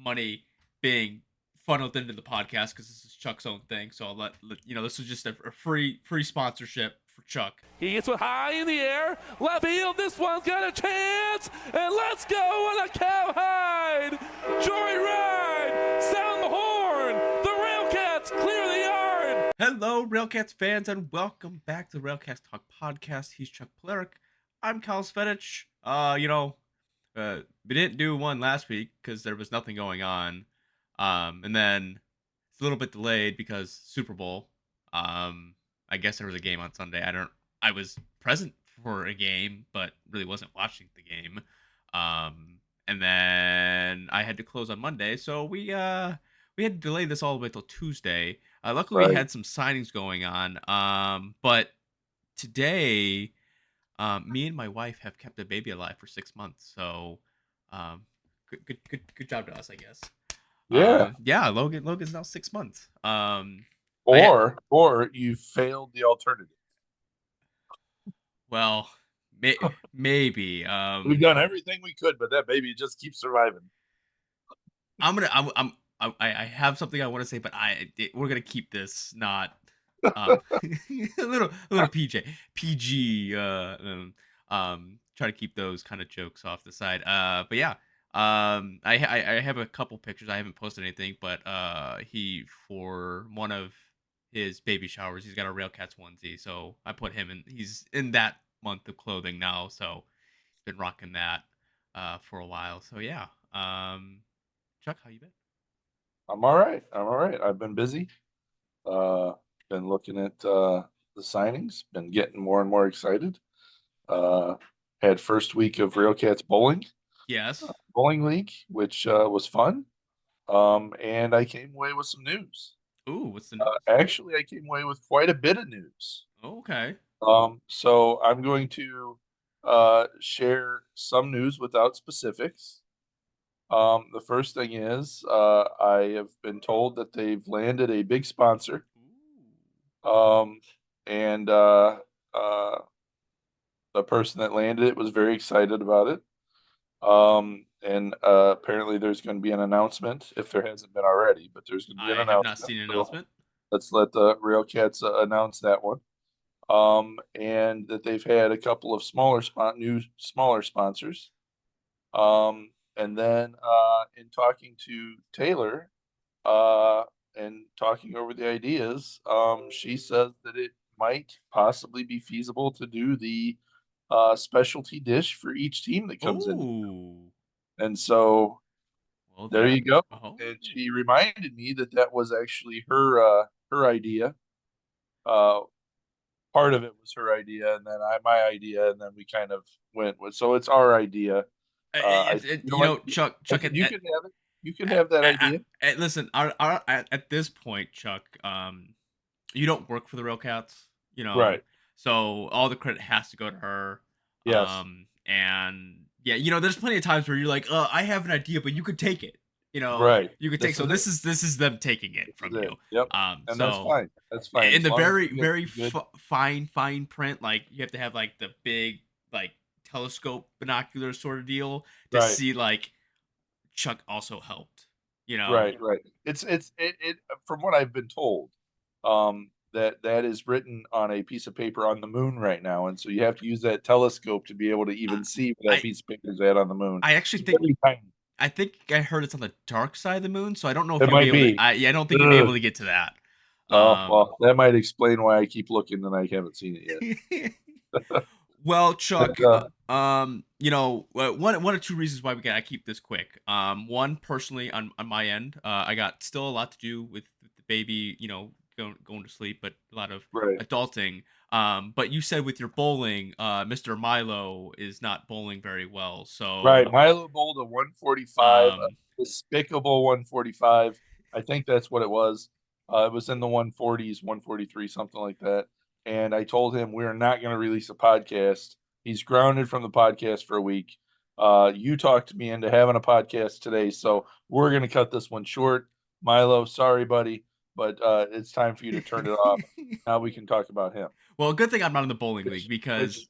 money being funneled into the podcast because this is Chuck's own thing. So I'll this is just a free sponsorship for Chuck. He gets one high in the air. Left field. This one's got a chance. And let's go on a cowhide. Joyride. Sound the horn. The Railcats clear the yard. Hello, Railcats fans, and welcome back to the Railcast Talk podcast. He's Chuck Polaric. I'm Kyle Svedich. We didn't do one last week because there was nothing going on. And then it's a little bit delayed because Super Bowl. I guess there was a game on Sunday. I was present for a game, but really wasn't watching the game. And then I had to close on Monday, so we had to delay this all the way till Tuesday. Luckily, we Right. had some signings going on. But today, me and my wife have kept a baby alive for 6 months. So, good job to us, I guess. Yeah. Yeah. Logan's now 6 months. Or you failed the alternative. Well, maybe. We've done everything we could, but that baby just keeps surviving. I have something I want to say, but we're gonna keep this not a little PG. Try to keep those kind of jokes off the side. But yeah. I have a couple pictures. I haven't posted anything, but he, for one of his baby showers, he's got a Railcats onesie, so I put him in. He's in that month of clothing now, so he's been rocking that for a while. So yeah. Chuck, how you been? I'm all right. I've been busy. Been looking at the signings. Been getting more and more excited. Had first week of Railcats Yes. bowling league, which was fun. And I came away with some news. Ooh, what's the news? Actually, I came away with quite a bit of news. Okay. So I'm going to share some news without specifics. The first thing is I have been told that they've landed a big sponsor. And the person that landed it was very excited about it. And apparently there's going to be an announcement, if there hasn't been already, but there's going to be an I announcement. have not seen an announcement. Let's let the Railcats announce that one. And that they've had a couple of smaller sponsors. And then in talking to Taylor and talking over the ideas, she says that it might possibly be feasible to do the specialty dish for each team that comes in. Ooh. And so Well, there you go. Oh. And she reminded me that was actually her idea. Part of it was her idea, and then my idea, and then we kind of went with. So it's our idea. Chuck, you can have it. You can have that idea. Listen, at this point, Chuck, you don't work for the Railcats, Right. So all the credit has to go to her. Yes. And yeah, there's plenty of times where you're like, I have an idea, but you could take it. Right. You could take. So this is them taking it from you. Yep. And so that's fine. That's fine. In the very fine print, like you have to have like the big like telescope binocular sort of deal to see like Chuck also helped. Right. It's from what I've been told, that is written on a piece of paper on the moon right now, and so you have to use that telescope to be able to even see where that piece of paper is at on the moon. I actually think I heard it's on the dark side of the moon, so I don't know if it might be. I don't think you'll be able to get to that. Well, that might explain why I keep looking and I haven't seen it yet. Well, Chuck, one or two reasons why I keep this quick. One, personally, on my end, I got still a lot to do with the baby, going to sleep, but a lot of adulting. But you said with your bowling, Mr. Milo is not bowling very well. So Milo bowled a 145, a despicable 145. I think that's what it was. It was in the 140s, 143, something like that. And I told him we are not going to release a podcast. He's grounded from the podcast for a week. You talked me into having a podcast today, so we're going to cut this one short. Milo, sorry, buddy, but it's time for you to turn it off. Now we can talk about him. Well, good thing I'm not in the bowling league because...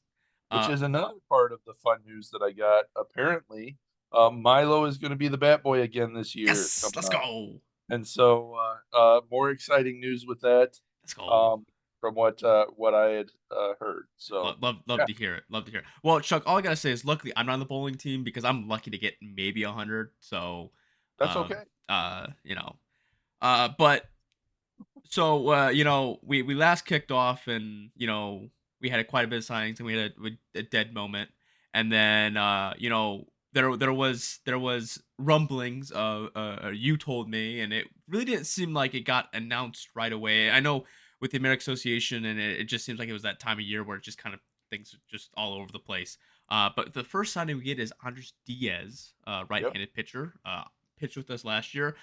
Which is another part of the fun news that I got. Apparently, Milo is going to be the bat boy again this year Yes, coming let's up. go. And so, more exciting news with that, Let's go. um, from what I had heard. So, Love yeah, to hear it. Love to hear it. Well, Chuck, all I gotta say is, luckily, I'm not on the bowling team because I'm lucky to get maybe 100. So, that's okay. you know, but so we last kicked off, and we had quite a bit of signings, and we had a dead moment, and then there was rumblings of you told me, and it really didn't seem like it got announced right away. I know with the American Association, and it just seems like it was that time of year where it just kind of things are just all over the place. But the first signing we get is Andres Diaz, Yep. right-handed pitcher, pitched with us last year.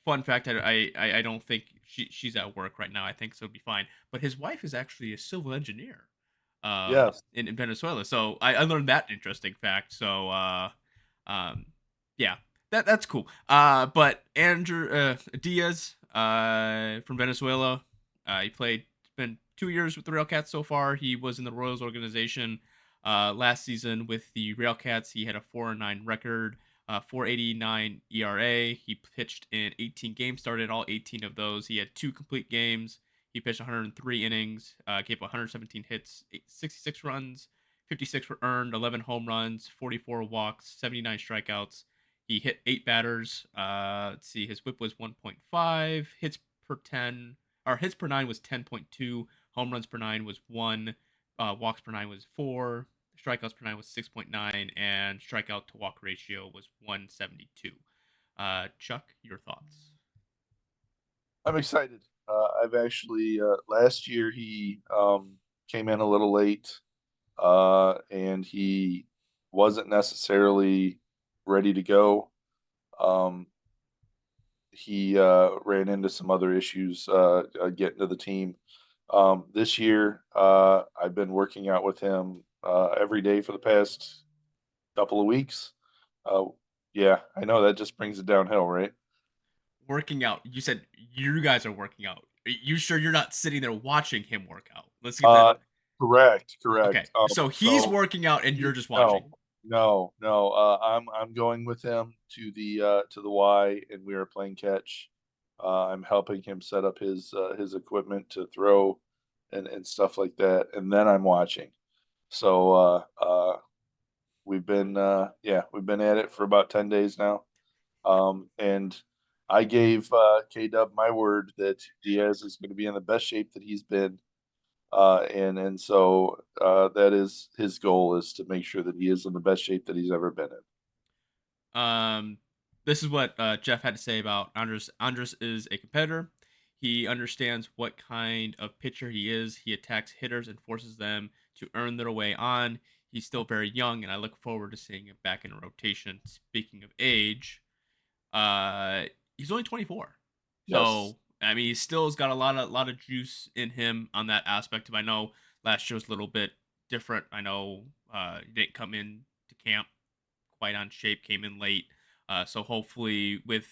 Fun fact: I don't think she's at work right now. I think so, it'd be fine. But his wife is actually a civil engineer, Yes. in Venezuela. So I learned that interesting fact. So um, yeah, that's cool. But Andrew Diaz, from Venezuela, he played. It's been 2 years with the Railcats so far. He was in the Royals organization last season with the Railcats. He had a 4-9 record. 4.89 ERA. He pitched in 18 games, started all 18 of those. He had 2 complete games. He pitched 103 innings, gave 117 hits, 66 runs, 56 were earned, 11 home runs, 44 walks, 79 strikeouts. He hit 8 batters. Let's see, his WHIP was 1.5, hits per 10, or hits per 9 was 10.2, home runs per 9 was 1, walks per 9 was 4, strikeouts per 9 was 6.9, and strikeout to walk ratio was 172. Chuck, your thoughts? I'm excited. I've actually last year he came in a little late, and he wasn't necessarily ready to go. Um, he ran into some other issues getting to the team. This year, I've been working out with him every day for the past couple of weeks. Uh, yeah, I know that just brings it downhill, right? Working out. You said you guys are working out. Are you sure you're not sitting there watching him work out? Let's get that. Uh, correct, Okay, correct. so he's So working out and you're just watching. no, no, no. I'm going with him to the Y, and we are playing catch. I'm helping him set up his equipment to throw, and stuff like that, and then I'm watching. So we've been at it for about 10 days now. And I gave K Dub my word that Diaz is going to be in the best shape that he's been, and so that is his goal, is to make sure that he is in the best shape that he's ever been in. Um, this is what Jeff had to say about Andres. Andres is a competitor. He understands what kind of pitcher he is. He attacks hitters and forces them to earn their way on. He's still very young, and I look forward to seeing him back in a rotation. Speaking of age, uh, he's only 24, Yes. so I mean, he still has got a lot of juice in him on that aspect. Of I know last year was a little bit different. I know he didn't come in to camp quite on shape, came in late. So hopefully, with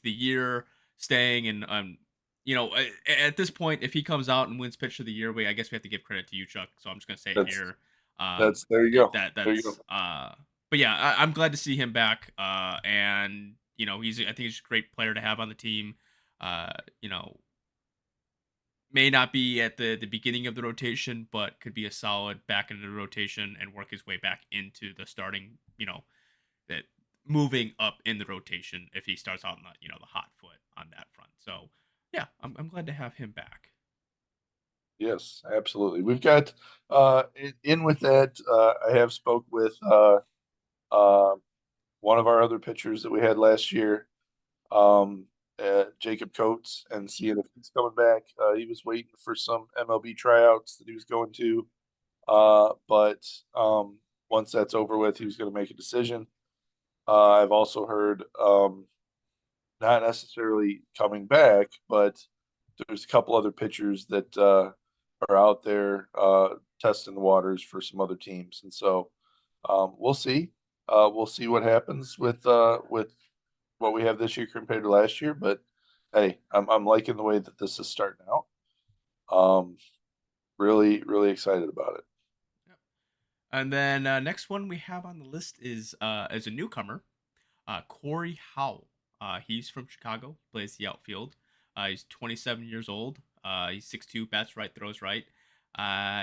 the year staying, and at this point, if he comes out and wins pitch of the year, I guess we have to give credit to you, Chuck. So I'm just gonna say it That's here. Um, that's there you go. There you that's go. but yeah, I'm glad to see him back. And I think he's a great player to have on the team. Uh, you know, may not be at the beginning of the rotation, but could be a solid back into the rotation and work his way back into the starting. That moving up in the rotation if he starts out on the hot foot on that front. So yeah, I'm glad to have him back. Yes, absolutely. We've got in with that. I have spoke with uh, one of our other pitchers that we had last year, um, Jacob Coates, and seeing if he's coming back. He was waiting for some MLB tryouts that he was going to, but once that's over with, he was going to make a decision. I've also heard, not necessarily coming back, but there's a couple other pitchers that are out there testing the waters for some other teams, and so we'll see. We'll see what happens with what we have this year compared to last year. But hey, I'm liking the way that this is starting out. Really, really excited about it. And then next one we have on the list is as a newcomer, Corey Howell. He's from Chicago. Plays the outfield. He's 27 years old. He's 6'2", bats right, throws right.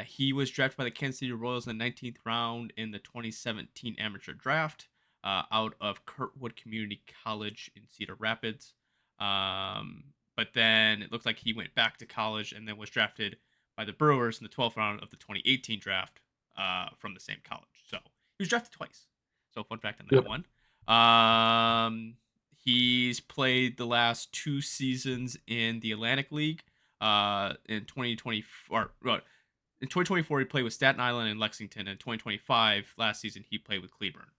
He was drafted by the Kansas City Royals in the 19th round in the 2017 amateur draft out of Kirkwood Community College in Cedar Rapids. But then it looks like he went back to college and then was drafted by the Brewers in the 12th round of the 2018 draft from the same college. So he was drafted twice. So fun fact on that Yep. one. He's played the last 2 seasons in the Atlantic League. In 2024, in 2024 he played with Staten Island and Lexington. In 2025, last season he played with Cleburne.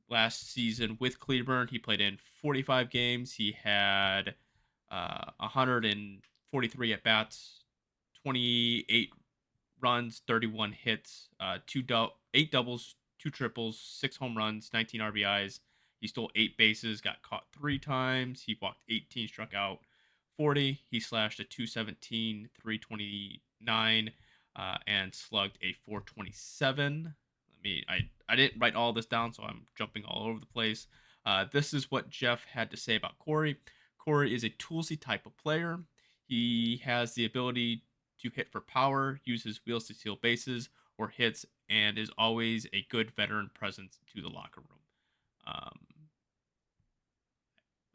Last season with Cleburne, he played in 45 games. He had 143 at bats, 28 runs, 31 hits, 8 doubles, 2 triples, 6 home runs, 19 RBIs. He stole 8 bases, got caught 3 times. He walked 18, struck out 40. He slashed a 217, 329, and slugged a 427. I didn't write all this down, so I'm jumping all over the place. This is what Jeff had to say about Corey. Corey is a toolsy type of player. He has the ability to hit for power, uses wheels to steal bases or hits, and is always a good veteran presence to the locker room.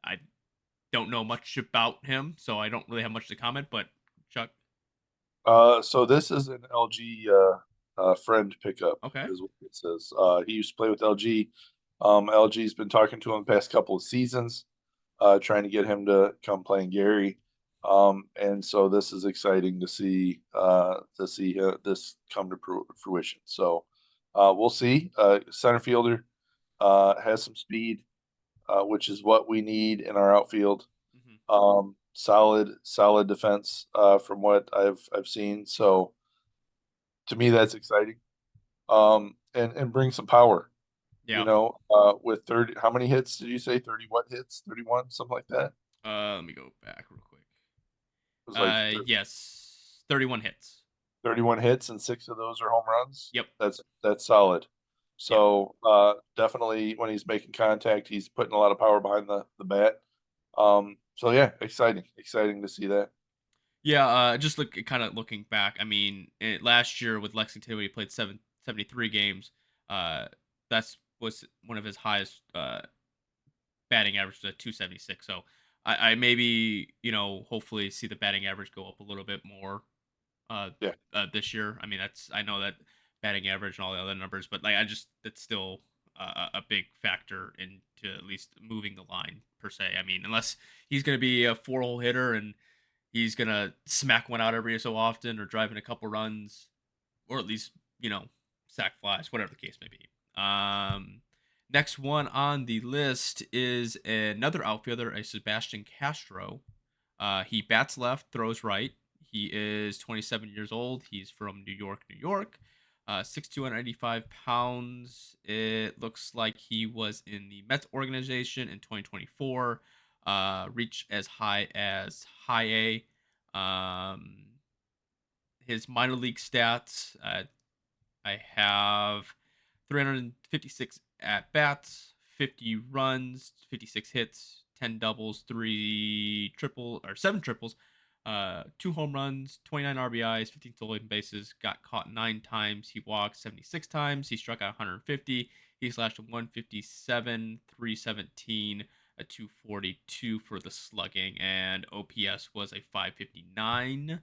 I don't know much about him, so I don't really have much to comment. But Chuck, So this is an LG friend pickup, okay, is what it says. He used to play with LG. LG's been talking to him the past couple of seasons, trying to get him to come play in Gary. And so this is exciting to see this come to fruition. So we'll see. Center fielder has some speed, which is what we need in our outfield. mm-hmm. Solid defense from what I've seen. So to me, that's exciting. And bring some power. Yeah. With 30, how many hits did you say? 30 what hits? 31, something like that. Let me go back real quick. It was like Yes, 31 hits. 31 hits, and 6 of those are home runs. Yep. That's solid. Yeah. So definitely when he's making contact, he's putting a lot of power behind the bat. So yeah, exciting to see that. Yeah, just looking back. I mean, last year with Lexington, when he played 73 games, that's was one of his highest batting averages at 276. So I maybe hopefully see the batting average go up a little bit more Yeah. this year. I mean, I know that batting average and all the other numbers, but that's still a big factor into at least moving the line per se. I mean, unless he's going to be a 4-hole hitter and he's going to smack one out every so often or drive in a couple runs or at least, sack flies, whatever the case may be. Next one on the list is another outfielder, a Sebastian Castro. He bats left, throws right. He is 27 years old. He's from New York, New York. 6'2", 185 pounds. It looks like he was in the Mets organization in 2024. Reached as high as high A. His minor league stats, I have 356 at bats, 50 runs, 56 hits, 10 doubles, 7 triples, 2 home runs, 29 RBIs, 15 stolen bases, got caught 9 times. He walked 76 times. He struck out 150. He slashed a 157, 317, a 242 for the slugging, and OPS was a 559.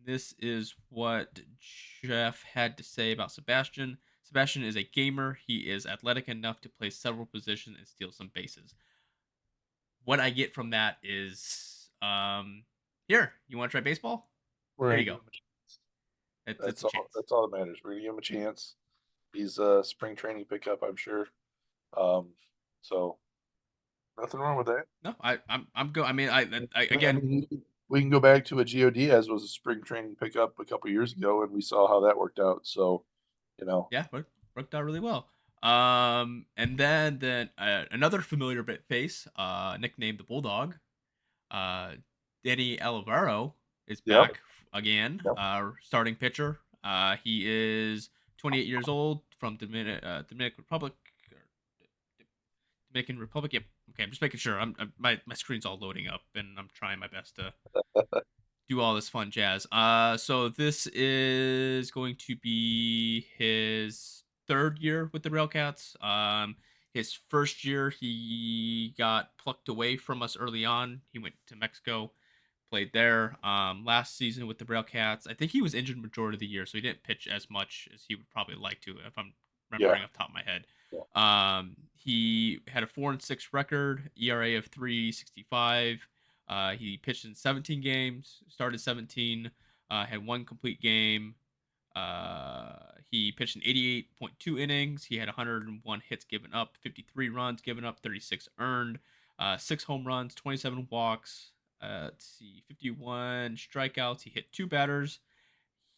This is what Jeff had to say about Sebastian. Sebastian is a gamer. He is athletic enough to play several positions and steal some bases. What I get from that is, here, you want to try baseball? We're There gonna you give go. him a chance. It's That's a all. chance. That's all that matters. We're gonna give him a chance. He's a spring training pickup, I'm sure. So nothing wrong with that. No, I'm good. I mean, I I again, mean, we can go back to a Gio Diaz was a spring training pickup a couple years ago, and we saw how that worked out. So, yeah, worked out really well. And then another familiar face, nicknamed the Bulldog, Danny Alvaro is yep, back again, yep. starting pitcher. He is 28 years old from Dominican Republic. Dominican Republic. Yep. Okay, I'm just making sure. My screen's all loading up, and I'm trying my best to do all this fun jazz. So this is going to be his third year with the Railcats. His first year he got plucked away from us early on. He went to Mexico, played there. Last season with the Railcats, I think he was injured majority of the year, so he didn't pitch as much as he would probably like to, if I'm remembering off the top of my head. He had a 4-6 record, ERA of 3.65. He pitched in 17 games, started 17, had one complete game. He pitched in 88.2 innings. He had 101 hits given up, 53 runs given up, 36 earned, 6 home runs, 27 walks. Let's see, 51 strikeouts. He hit 2 batters.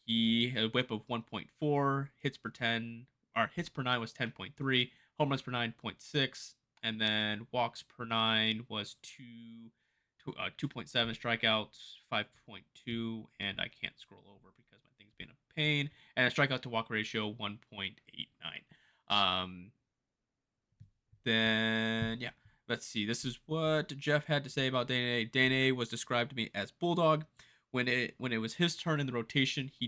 He had a whip of 1.4, hits per 10, or hits per 9 was 10.3, home runs per 9.6, and then walks per 9 was 2.7, strikeouts 5.2, and I can't scroll over because my thing's being a pain, and a strikeout to walk ratio 1.89. Then yeah, let's see. This is what Jeff had to say about Dane. Dane was described to me as bulldog. When it was his turn in the rotation, he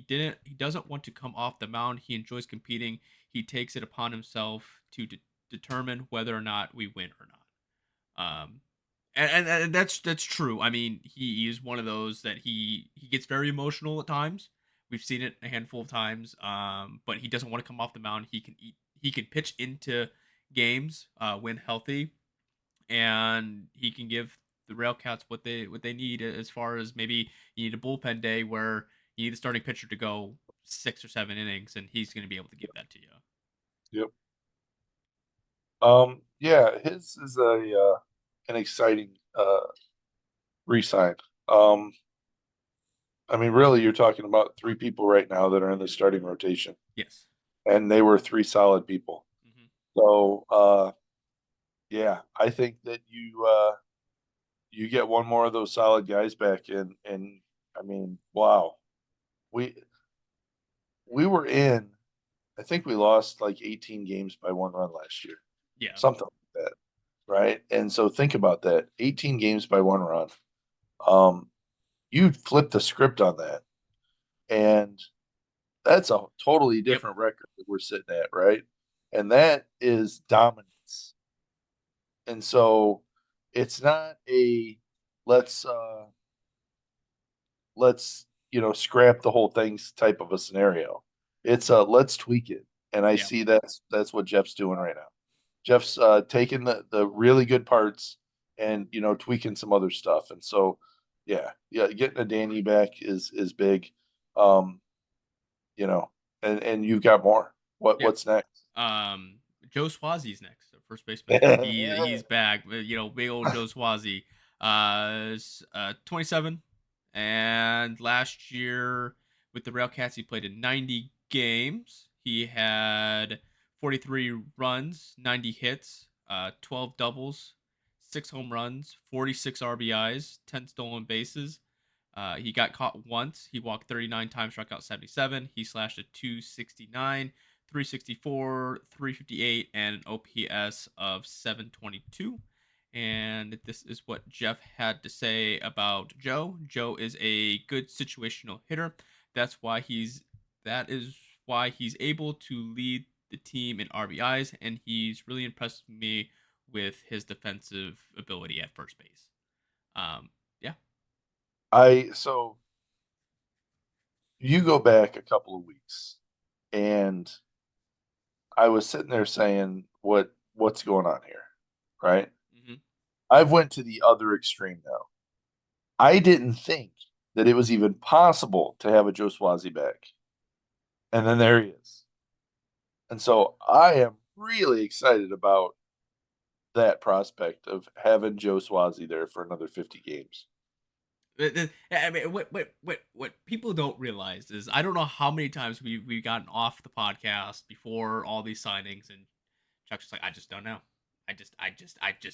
doesn't want to come off the mound. He enjoys competing. He takes it upon himself to determine whether or not we win or not. And that's true. I mean, he is one of those that he gets very emotional at times. We've seen it a handful of times. But he doesn't want to come off the mound. He can pitch into games when healthy, and he can give the Railcats what they need, as far as maybe you need a bullpen day where you need the starting pitcher to go 6 or 7 innings, and he's going to be able to give that to you. Yep. Yeah, his is an exciting re-sign. I mean, really, you're talking about 3 people right now that are in the starting rotation. Yes. And they were 3 solid people. Mm-hmm. So, yeah, I think that you get one more of those solid guys back, and I mean, wow, we were in. I think we lost like 18 games by 1 run last year. Yeah. Something like that, right? And so think about that: 18 games by 1 run. You flip the script on that, and that's a totally different record that we're sitting at, right? And that is dominance. And so it's not a let's scrap the whole things type of a scenario. It's a let's tweak it. And I see that's what Jeff's doing right now. Jeff's taking the really good parts and tweaking some other stuff. And so getting a Danny back is big. And you've got more. What's next? Joe Swazi's next, first baseman. He's back. Big old Joe Swazi. 27, and last year with the Railcats, he played in 90 games. He had 43 runs, 90 hits, 12 doubles, 6 home runs, 46 RBIs, 10 stolen bases. He got caught once. He walked 39 times, struck out 77. He slashed a 269, 364, 358, and an OPS of 722. And this is what Jeff had to say about Joe. Joe is a good situational hitter. That is why he's able to lead the team in RBIs, and he's really impressed me with his defensive ability at first base. So you go back a couple of weeks, and I was sitting there saying, what's going on here, right? Mm-hmm. I've went to the other extreme now. I didn't think that it was even possible to have a Joe Swazi back. And then there he is. And so I am really excited about that prospect of having Joe Swazi there for another 50 games. I mean, what people don't realize is, I don't know how many times we've gotten off the podcast before all these signings, and Chuck's just like, I just don't know. I just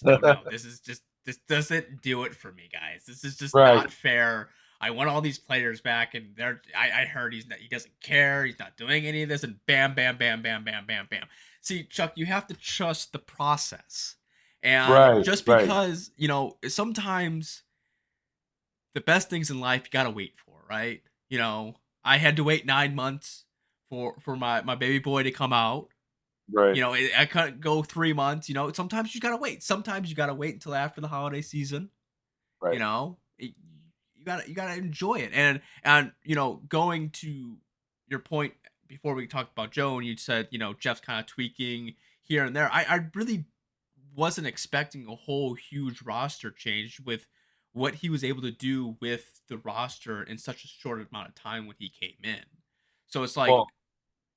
don't know. This doesn't do it for me, guys. This is just not fair. I want all these players back, and I heard he doesn't care, he's not doing any of this, and bam, bam, bam, bam, bam, bam, bam. See, Chuck, you have to trust the process, and Right, just right, because sometimes the best things in life you gotta wait for, right? I had to wait 9 months for my baby boy to come out. right, I couldn't go 3 months. Sometimes you gotta wait. Sometimes you gotta wait until after the holiday season. You right. know, It- you gotta enjoy it. And going to your point before we talked about Joe, and you said Jeff's kind of tweaking here and there. I really wasn't expecting a whole huge roster change with what he was able to do with the roster in such a short amount of time when he came in. So it's like, Well,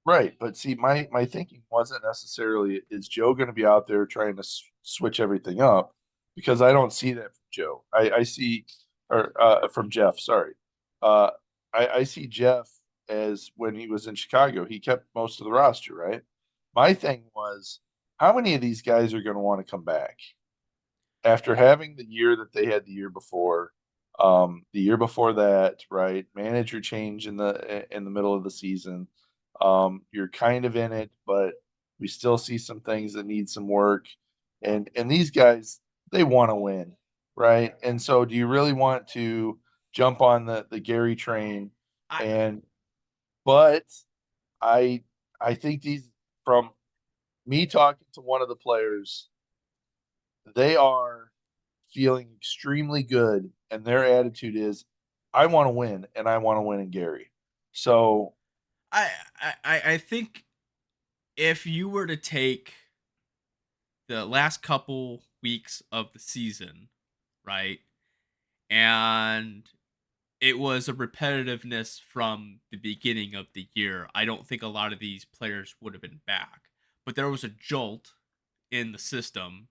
right, but see, my thinking wasn't necessarily is Joe going to be out there trying to switch everything up, because I don't see that from Joe. I see, or from Jeff. Sorry, uh, I see Jeff as when he was in Chicago, he kept most of the roster. Right. My thing was, how many of these guys are going to want to come back after having the year that they had the year before that, right? Manager change in the middle of the season. You're kind of in it, but we still see some things that need some work. And these guys, they want to win, right? And so do you really want to jump on the Gary train? I And but I I think these, from me talking to one of the players, they are feeling extremely good, and their attitude is, I want to win, and I want to win in Gary. So I I think if you were to take the last couple weeks of the season, right, and it was a repetitiveness from the beginning of the year, I don't think a lot of these players would have been back. But there was a jolt in the system,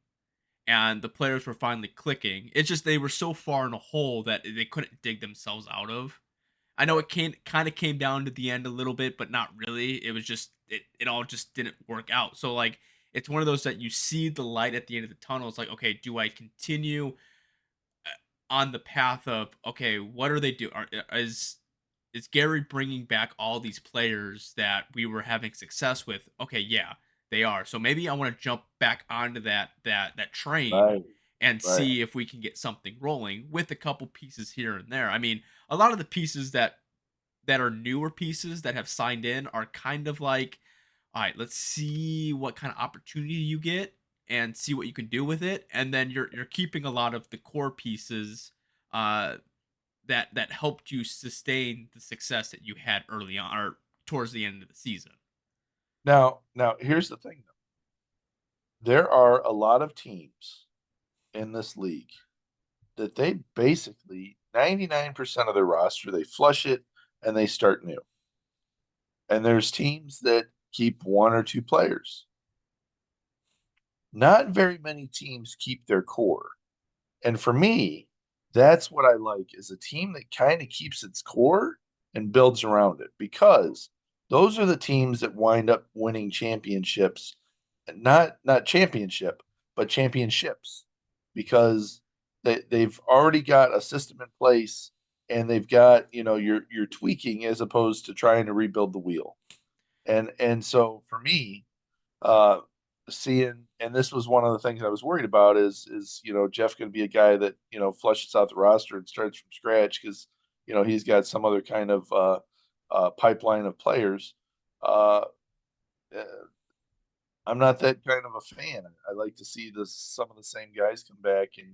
and the players were finally clicking. It's just they were so far in a hole that they couldn't dig themselves out of. I know it kind of came down to the end a little bit, but not really. It was just it all just didn't work out. So like it's one of those that you see the light at the end of the tunnel. It's like, okay, do I continue on the path of, okay, what are they doing? Is Gary bringing back all these players that we were having success with? Okay, yeah, they are. So maybe I want to jump back onto that train right, and right. see if we can get something rolling with a couple pieces here and there. I mean, a lot of the pieces that are newer pieces that have signed in are kind of like, all right, let's see what kind of opportunity you get and see what you can do with it. And then you're keeping a lot of the core pieces uh that helped you sustain the success that you had early on or towards the end of the season. Now here's the thing though. There are a lot of teams in this league that they basically 99% of their roster, they flush it and they start new. And there's teams that keep one or two players. Not very many teams keep their core. And for me, that's what I like, is a team that kind of keeps its core and builds around it, because those are the teams that wind up winning championships, and not championship, but championships, because they've already got a system in place, and they've got, you're tweaking as opposed to trying to rebuild the wheel. And so for me, uh, seeing, and this was one of the things I was worried about, is Jeff going to be a guy that flushes out the roster and starts from scratch, because he's got some other kind of pipeline of players. Uh, uh, I'm not that kind of a fan. I like to see some of the same guys come back, and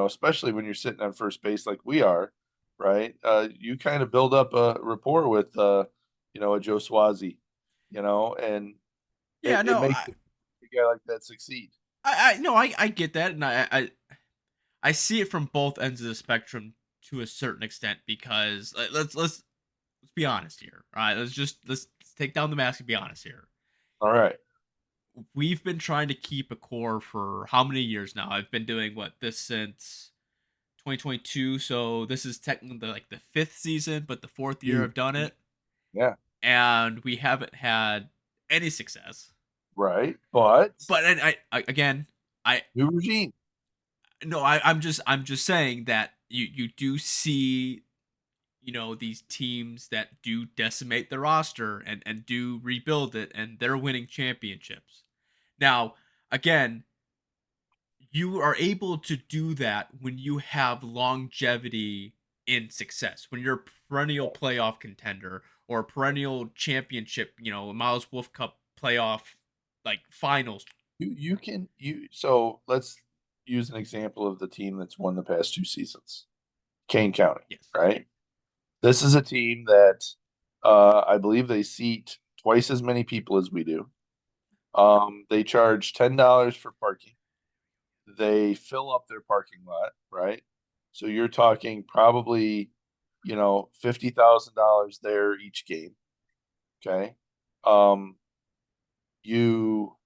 especially when you're sitting on first base like we are, right? You kind of build up a rapport with a Joe Swazi, and Yeah, it no, makes a guy like that succeed. I no, I get that, and I see it from both ends of the spectrum to a certain extent because let's be honest here. All right, let's take down the mask and be honest here. All right. We've been trying to keep a core for how many years now? I've been doing this since 2022, so this is technically like the fifth season, but the fourth year You, I've done it, yeah, and we haven't had any success. right. But But and again, I new regime. no, I'm just saying that you do see these teams that do decimate the roster and do rebuild it, and they're winning championships. Now, again, you are able to do that when you have longevity in success. When you're a perennial playoff contender or a perennial championship, Miles Wolf Cup playoff like finals. So let's use an example of the team that's won the past 2 seasons. Kane County, Yes. right? This is a team that I believe they seat twice as many people as we do. They charge $10 for parking. They fill up their parking lot, right? So you're talking probably, $50,000 there each game. Okay. Um, you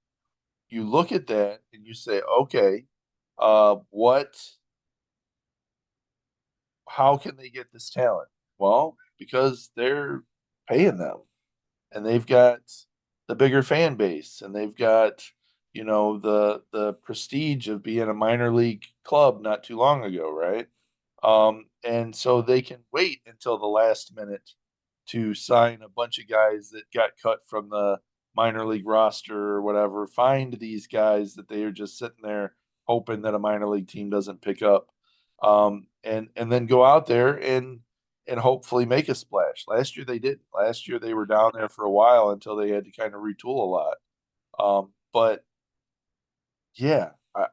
you look at that and you say, okay, what how can they get this talent? Well, because they're paying them and they've got the bigger fan base and they've got, the prestige of being a minor league club not too long ago, right? And so they can wait until the last minute to sign a bunch of guys that got cut from the minor league roster or whatever, find these guys that they are just sitting there hoping that a minor league team doesn't pick up, and then go out there and hopefully make a splash. Last year they did. Last year they were down there for a while until they had to kind of retool a lot. But yeah,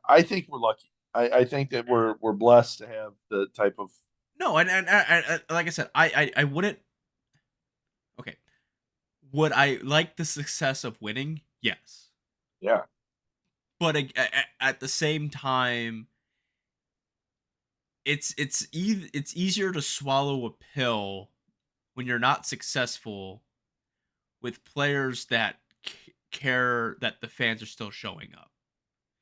I think we're lucky. I think that we're blessed to have the type of No, and like I said, I wouldn't. Okay, would I like the success of winning? Yes, yeah. but at the same time, it's easier to swallow a pill when you're not successful with players that care that the fans are still showing up.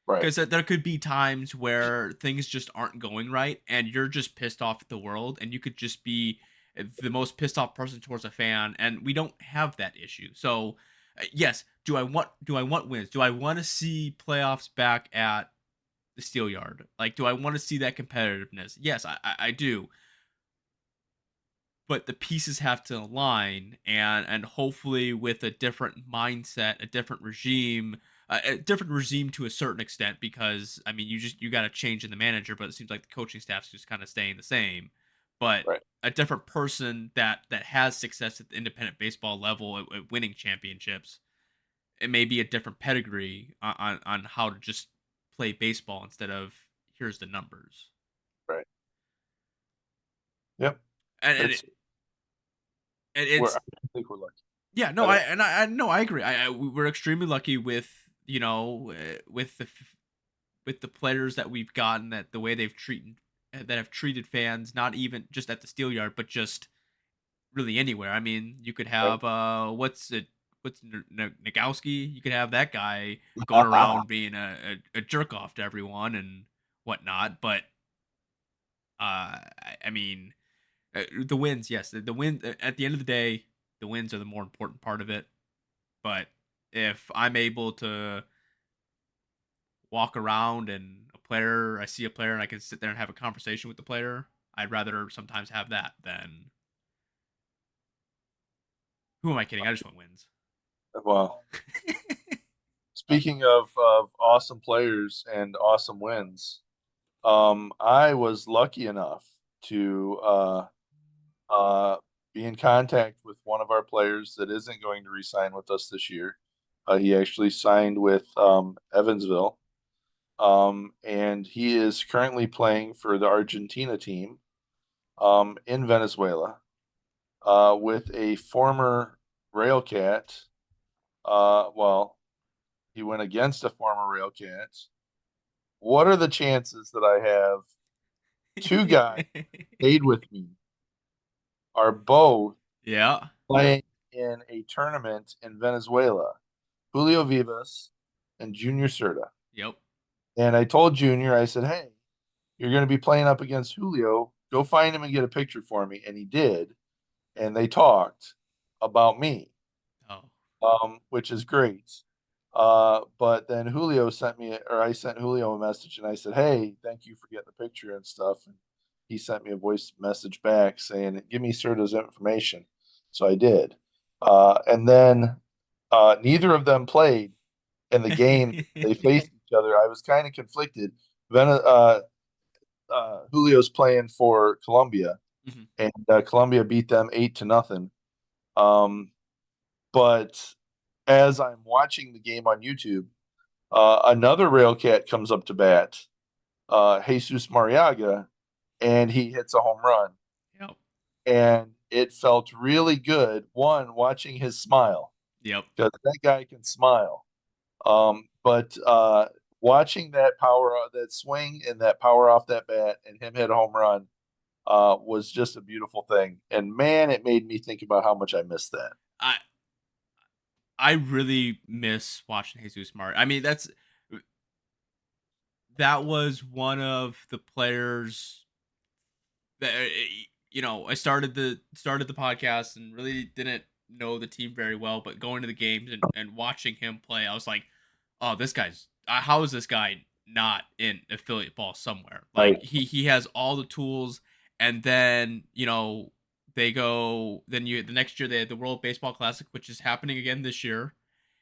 Right. Because there could be times where things just aren't going right and you're just pissed off at the world, and you could just be the most pissed off person towards a fan, and we don't have that issue. So yes, do I want wins? Do I want to see playoffs back at the Steel Yard? Like, do I want to see that competitiveness? Yes, I do. But the pieces have to align, and hopefully with a different mindset, a different regime to a certain extent, because I mean you got to change in the manager, but it seems like the coaching staff's just kind of staying the same. But Right. a different person that has success at the independent baseball level at winning championships, it may be a different pedigree on how to just play baseball instead of here's the numbers. Right. Yep. and, and, It's it, and we're I it's think we're lucky. Yeah, no, I don't, I no, I agree. We're extremely lucky with with the players that we've gotten, that the way that have treated fans, not even just at the Steel Yard, but just really anywhere. I mean, you could right. have what's Nagowski. You could have that guy going around being a jerk off to everyone and whatnot. But I mean, the wins, yes, the win at the end of the day, the wins are the more important part of it. But if I'm able to walk around and I see a player and I can sit there and have a conversation with the player, I'd rather sometimes have that than who am I kidding? I just want wins. Well, speaking of awesome players and awesome wins, I was lucky enough to uh, be in contact with one of our players that isn't going to re-sign with us this year. He actually signed with Evansville, and he is currently playing for the Argentina team in Venezuela with a former Railcat. Well, he went against a former Railcat. What are the chances that I have two guys stayed with me are both Yeah. playing in a tournament in Venezuela? Julio Vivas and Junior Serta. Yep. And I told Junior, I said, hey, you're going to be playing up against Julio. Go find him and get a picture for me. And he did. And they talked about me, Oh. which is great. But then Julio sent me, or I sent Julio a message and I said, hey, thank you for getting the picture and stuff. And he sent me a voice message back saying, "Give me Serta's information." So I did. And then neither of them played in the game they faced each other. I was kind of conflicted. Julio's playing for Colombia, Mhm. and Colombia beat them 8-0. But as I'm watching the game on YouTube, another Railcat comes up to bat, Jesus Mariaga, and he hits a home run. Yep. And it felt really good, one, watching his smile, Yep. because that guy can smile. But watching that that swing and that power off that bat and him hit a home run was just a beautiful thing. And man, it made me think about how much I missed that. I I really miss watching Jesus Mari. I mean, that was one of the players that I started the podcast and really didn't know the team very well, but going to the games and watching him play, I was like, oh, this guy's how is this guy not in affiliate ball somewhere? Like Right. he has all the tools, and then they go then you the next year they had the World Baseball Classic, which is happening again this year,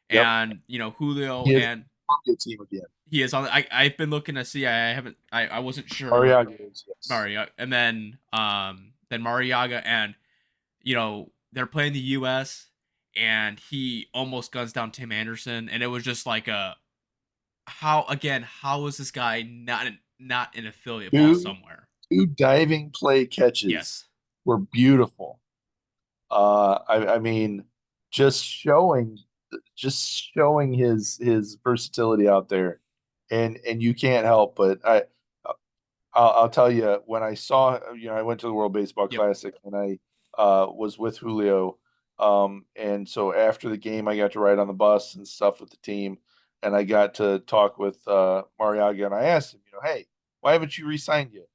Yep. and Julio He is and on the team again. he is on. I've been looking to see. I wasn't sure. Mariaga is, yes. Mario, and then Mariaga, and they're playing the U.S. and he almost guns down Tim Anderson, and it was just like how is this guy not in affiliate ball Two, somewhere? two diving play catches Yes. were beautiful. I mean, just showing his versatility out there, and you can't help but I'll tell you, when I saw, I went to the World Baseball Yep. Classic, and I was with Julio, and so after the game I got to ride on the bus and stuff with the team, and I got to talk with Mariaga, and I asked him, hey, why haven't you re-signed yet?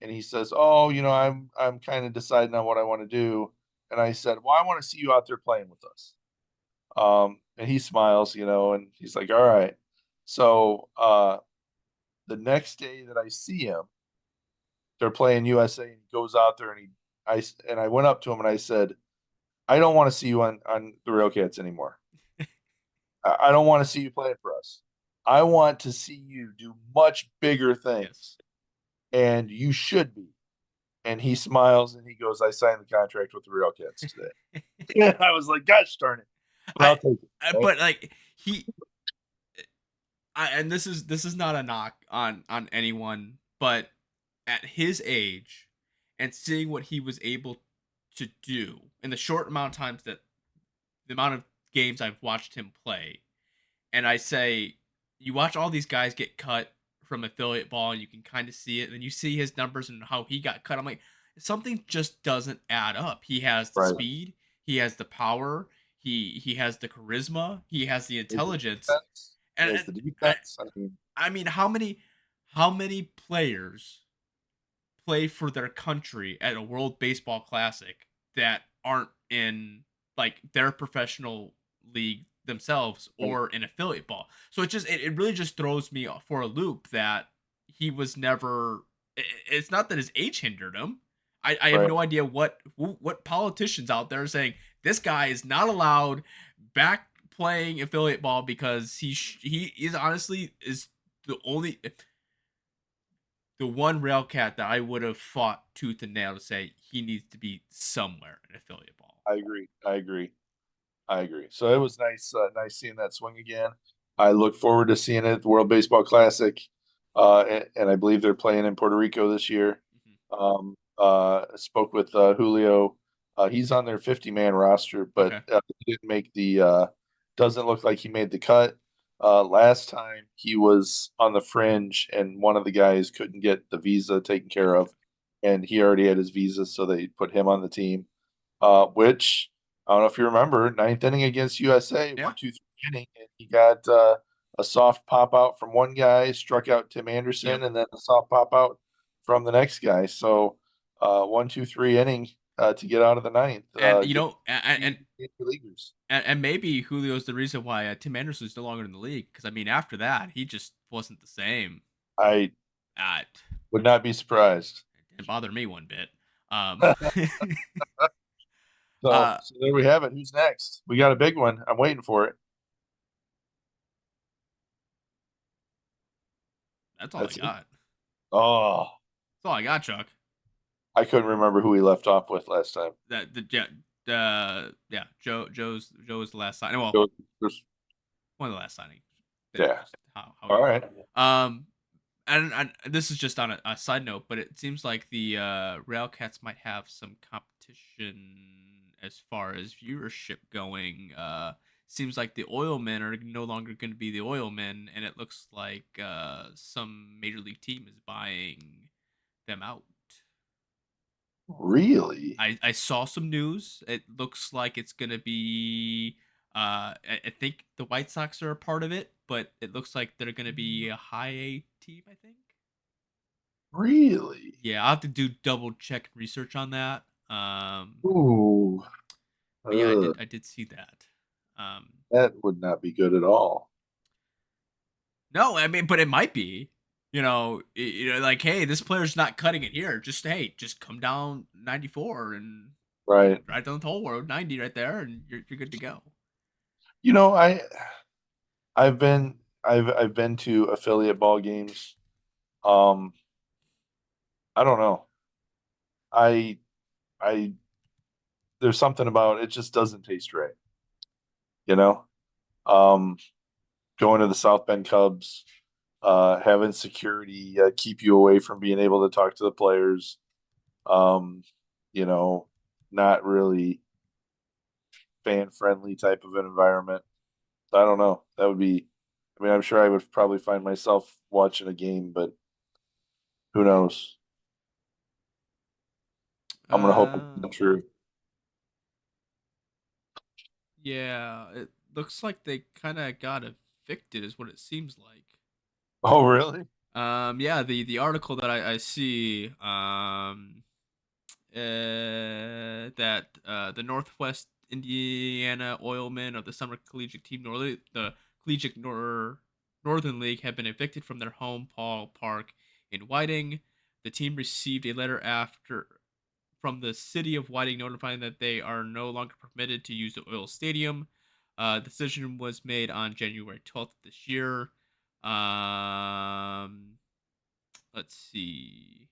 And he says, "Oh, I'm kind of deciding on what I want to do." And I said, "Well, I want to see you out there playing with us." And he smiles, and he's like, "All right." So the next day that I see him, they're playing USA, and he goes out there, and I went up to him and I said, "I don't want to see you on the Railcats anymore. I don't want to see you playing for us. I want to see you do much bigger Yes. things, and you should be." And he smiles and he goes, "I signed the contract with the Railcats today." And I was like, "Gosh darn it!" But I'll I, take it. Right? but like and this is not a knock on anyone, but at his age and seeing what he was able to do in the short amount of times that the amount of games I've watched him play, and I say, you watch all these guys get cut from affiliate ball, and you can kind of see it, and you see his numbers and how he got cut. I'm like, something just doesn't add up. He has the Right. speed, he has the power, he has the charisma, he has the intelligence, Defense, and, there's the and defense. I mean, how many players play for their country at a World Baseball Classic that aren't in like their professional league themselves or in affiliate ball? So it really just throws me for a loop that he was never. It's not that his age hindered him. I have Right. no idea what politicians out there are saying this guy is not allowed back playing affiliate ball because he is honestly is the one Railcat that I would have fought tooth and nail to say he needs to be somewhere in affiliate ball. I agree. I agree. I agree. So it was nice seeing that swing again. I look forward to seeing it at the World Baseball Classic, and I believe they're playing in Puerto Rico this year. Mhm. Spoke with Julio. He's on their 50-man roster, but Okay. he didn't make the. Doesn't look like he made the cut. Last time he was on the fringe, and one of the guys couldn't get the visa taken care of, and he already had his visa, so they put him on the team. Which I don't know if you remember, ninth inning against USA, Yeah. 1-2-3 inning, and he got a soft pop out from one guy, struck out Tim Anderson, Yep. and then a soft pop out from the next guy. So 1-2-3 inning to get out of the ninth. And Get major leaguers. and maybe Julio's the reason why Tim Anderson's no longer in the league because I mean after that he just wasn't the same. I Uh, would not be surprised. Didn't bother me one bit. So, uh, so there we have it. Who's next? We got a big one. I'm waiting for it. that's all I That's it. got. Oh, That's all I got, Chuck. I couldn't remember who we left off with last time. That yeah, Joe was the last signing. Well, So there's- one of the last signing. yeah. Just how All right. and this is just on a side note, but it seems like the Railcats might have some competition as far as viewership going. Seems like the Oilmen are no longer going to be the Oilmen, and it looks like some major league team is buying them out. Really? I saw some news. It looks like it's gonna be. I think the White Sox are a part of it, but it looks like they're gonna be a high A team. I think. Really? Yeah, I'll have to do double check research on that. Ooh, But yeah, I did see that. Um, that would not be good at all. no, I mean, but it might be. Like, hey, this player's not cutting it here. Just come down 94 and Right. right down the whole road 90 right there, and you're good to go. You know, I've been to affiliate ball games. Um, I don't know. I I there's something about it just doesn't taste right. You know? Um, going to the South Bend Cubs, having security keep you away from being able to talk to the players. Um, you know, not really fan friendly type of an environment. I don't know. That would be. I mean, I'm sure I would probably find myself watching a game, but who knows? I'm gonna hope it's not true. Yeah, it looks like they kind of got evicted, is what it seems like. Oh, really? Yeah, the article that I see, that the Northwest Indiana Oilmen of the Summer Collegiate Team the Collegiate Northern League have been evicted from their home ballpark in Whiting. The team received a letter after from the city of Whiting notifying that they are no longer permitted to use the Oil Stadium. The decision was made on January 12th this year. Um, let's see.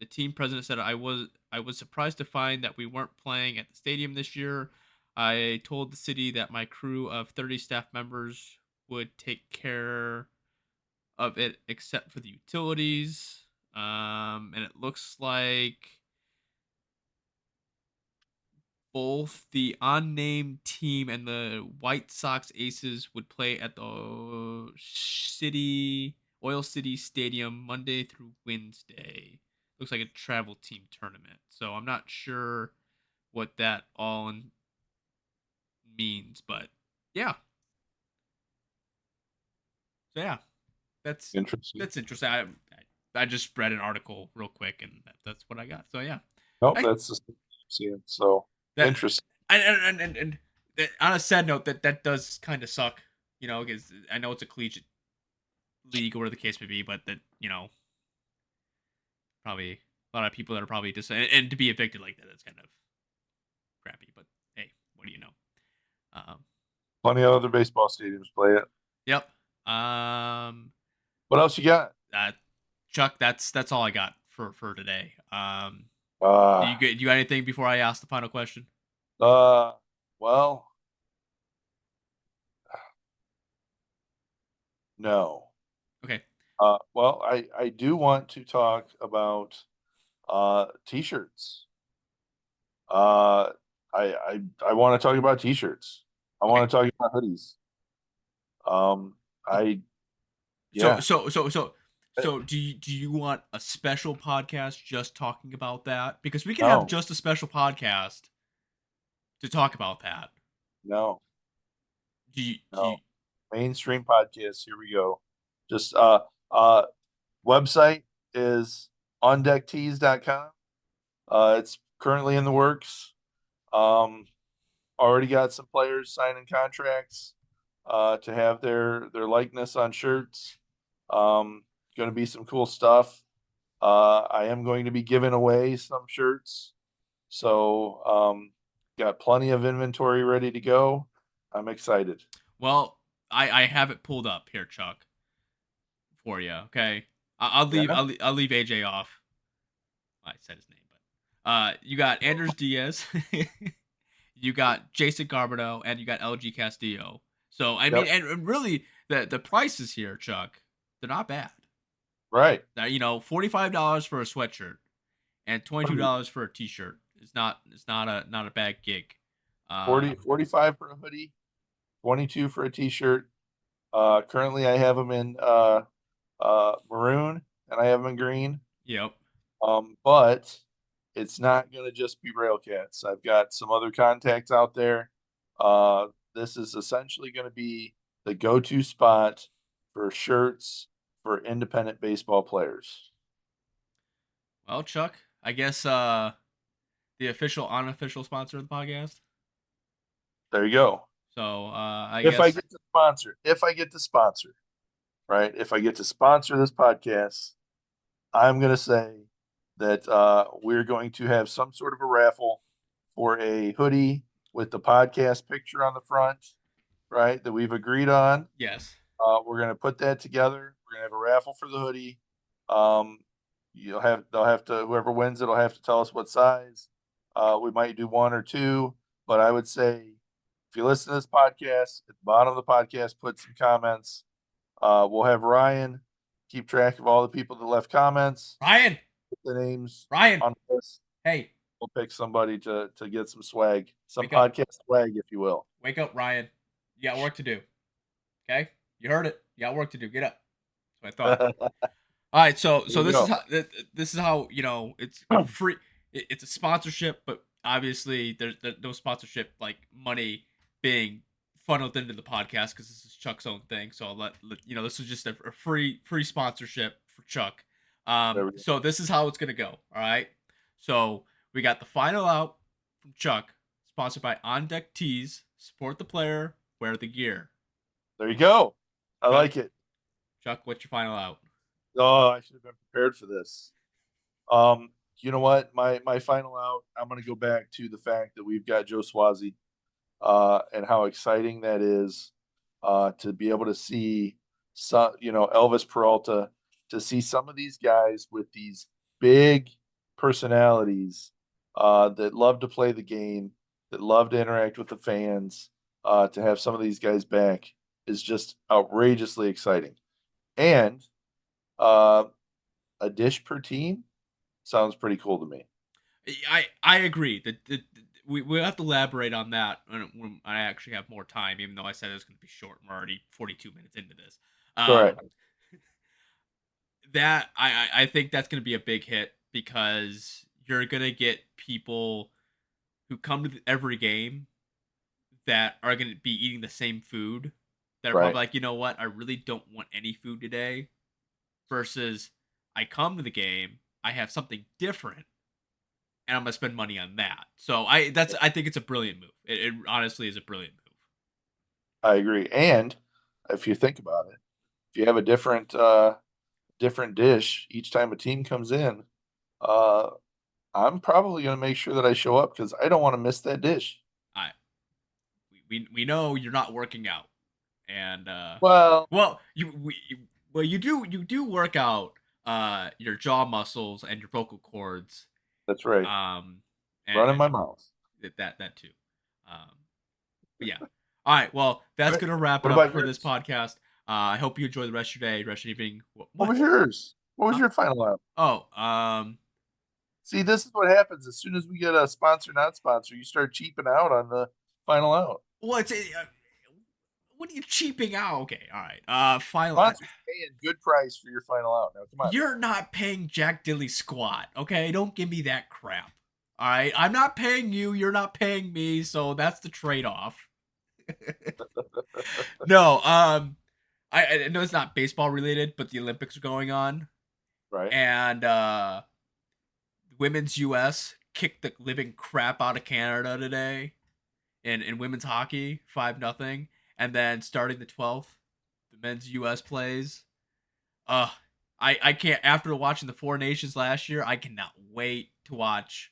The team president said, I was surprised to find that we weren't playing at the stadium this year. I told the city that my crew of 30 staff members would take care of it except for the utilities. And it looks like both the unnamed team and the White Sox Aces would play at the Oil City Stadium Monday through Wednesday. Looks like a travel team tournament. So I'm not sure what that all means, but yeah. So yeah, that's Interesting. that's interesting. I just read an article real quick, and that's what I got. So yeah, Nope, I, that's the same I'm seeing. So that interesting. and on a sad note, that does kind of suck, because I know it's a collegiate league or whatever the case may be, but that probably a lot of people that are probably just and to be evicted like that's kind of crappy. But hey, what do you know? Um, Plenty of other baseball stadiums play it. yep. Um, What else you got? Chuck, that's all I got for today. Do Uh, you got anything before I ask the final question? uh, well, no. Okay. Well, I do want to talk about t-shirts. Uh, I want to talk about t-shirts. I Okay. want to talk about hoodies. I So yeah. so so so so do you want a special podcast just talking about that? Because we can have No, just a special podcast to talk about that. no, Do you no. Mainstream podcast. Here we go. Just website is ondecktees.com. It's currently in the works. Um, already got some players signing contracts to have their likeness on shirts. Going to be some cool stuff. I am going to be giving away some shirts. So, got plenty of inventory ready to go. I'm excited. Well, I have it pulled up here, Chuck, for you. Okay, I'll leave Yeah. I'll leave AJ off. I said his name, but you got Anders Diaz, you got Jason Garbido, and you got LG Castillo. So I mean, Yep. and really the prices here, Chuck, they're not bad. Right. Now, $45 for a sweatshirt and $22 for a t-shirt. It's not a bad gig. 45 for a hoodie, 22 for a t-shirt. Currently I have them in maroon and I have them in green. Yep. But it's not going to just be Railcats. I've got some other contacts out there. This is essentially going to be the go-to spot for shirts for independent baseball players. Well, Chuck, I guess the official unofficial sponsor of the podcast. There you go. So I If I guess get to sponsor, right? If I get to sponsor this podcast, I'm going to say that we're going to have some sort of a raffle for a hoodie with the podcast picture on the front, right? That we've agreed on. yes. We're going to put that together. We're going to have a raffle for the hoodie. Um, they'll have to, whoever wins it'll have to tell us what size. We might do one or two, but I would say if you listen to this podcast, at the bottom of the podcast, put some comments. We'll have Ryan keep track of all the people that left comments, Ryan, put the names Ryan, on the list. hey, We'll pick somebody to get some swag, some Wake up. podcast swag, if you will. wake up, Ryan. You got work to do. Okay, you heard it. You got work to do. Get up. That's what I thought. All right, so There you this go. is how this is how it's free. It's a sponsorship, but obviously there's no sponsorship like money being funneled into the podcast because this is Chuck's own thing. So I'll let this is just a free sponsorship for Chuck. There we go. So this is how it's gonna go. All right. So we got the final out from Chuck, sponsored by On Deck Tees. Support the player, wear the gear. There you go. I like it. Chuck, what's your final out? Oh, I should have been prepared for this. You know what? My final out, I'm gonna go back to the fact that we've got Joe Swazi, and how exciting that is, to be able to see Elvis Peralta, to see some of these guys with these big personalities, that love to play the game, that love to interact with the fans, to have some of these guys back is just outrageously exciting. And uh, a dish per team sounds pretty cool to me. I agree that we have to elaborate on that when I actually have more time. Even though I said it was going to be short, we're already 42 minutes into this. Correct. That I think that's going to be a big hit because you're going to get people who come to every game that are going to be eating the same food. That are Right. probably like, you know what, I really don't want any food today. Versus, I come to the game, I have something different, and I'm gonna spend money on that. So I think it's a brilliant move. It honestly is a brilliant move. I agree. And if you think about it, if you have a different dish each time a team comes in, uh, I'm probably going to make sure that I show up because I don't want to miss that dish. I we know you're not working out, and Well, you do work out your jaw muscles and your vocal cords. that's right. And Running my mouth. that too. But yeah. All right. Well, that's Right. gonna wrap it What up about for this yours? podcast. I hope you enjoy the rest of your day, rest of your evening. What was yours? What was Huh? your final out? Oh, See, this is what happens as soon as we get a sponsor, not sponsor. You start cheaping out on the final out. what? What are you cheaping out? Okay, all right. Final. Sponsors paying good price for your final out. Now, come on. You're not paying Jack Dilly squat. Okay, don't give me that crap. All right, I'm not paying you. You're not paying me. So that's the trade-off. No, I know it's not baseball related, but the Olympics are going on, Right. and women's U.S. kicked the living crap out of Canada today in women's hockey, 5-0, and then starting the 12th, the men's U.S. plays. Uh, I can't, after watching the Four Nations last year, I cannot wait to watch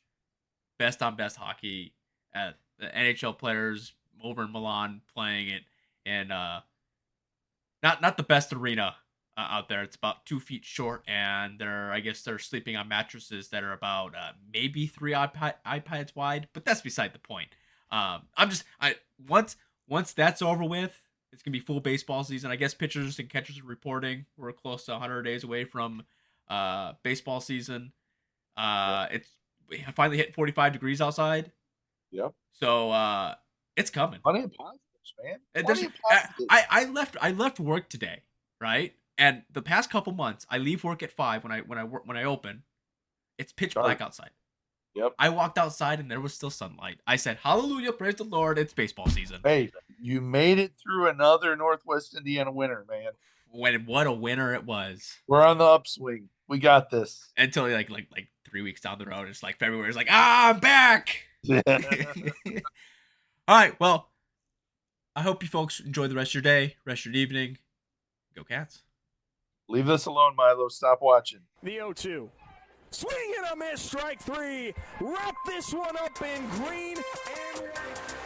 best on best hockey at the NHL players over in Milan playing it, and not the best arena out there. It's about 2 feet short, and I guess they're sleeping on mattresses that are about maybe 3 iPads wide, but that's beside the point. Once that's over with, it's gonna be full baseball season. I guess pitchers and catchers are reporting we're close to 100 days away from baseball season. We finally hit 45 degrees outside. Yep. So it's coming. Plenty of positives, man. And Plenty of positives. I left work today, right? And the past couple months, I leave work at 5 when I open. It's pitch Dark. black outside. Yep. I walked outside and there was still sunlight. I said, "Hallelujah, praise the Lord! It's baseball season." Hey, you made it through another Northwest Indiana winter, man. What a winner it was! We're on the upswing. We got this. Until like 3 weeks down the road, it's like February. It's like, I'm back. All right. Well, I hope you folks enjoy the rest of your day, rest of your evening. Go Cats. Leave this alone, Milo. Stop watching. The 0-2. Swing and a miss, strike 3. Wrap this one up in green and white.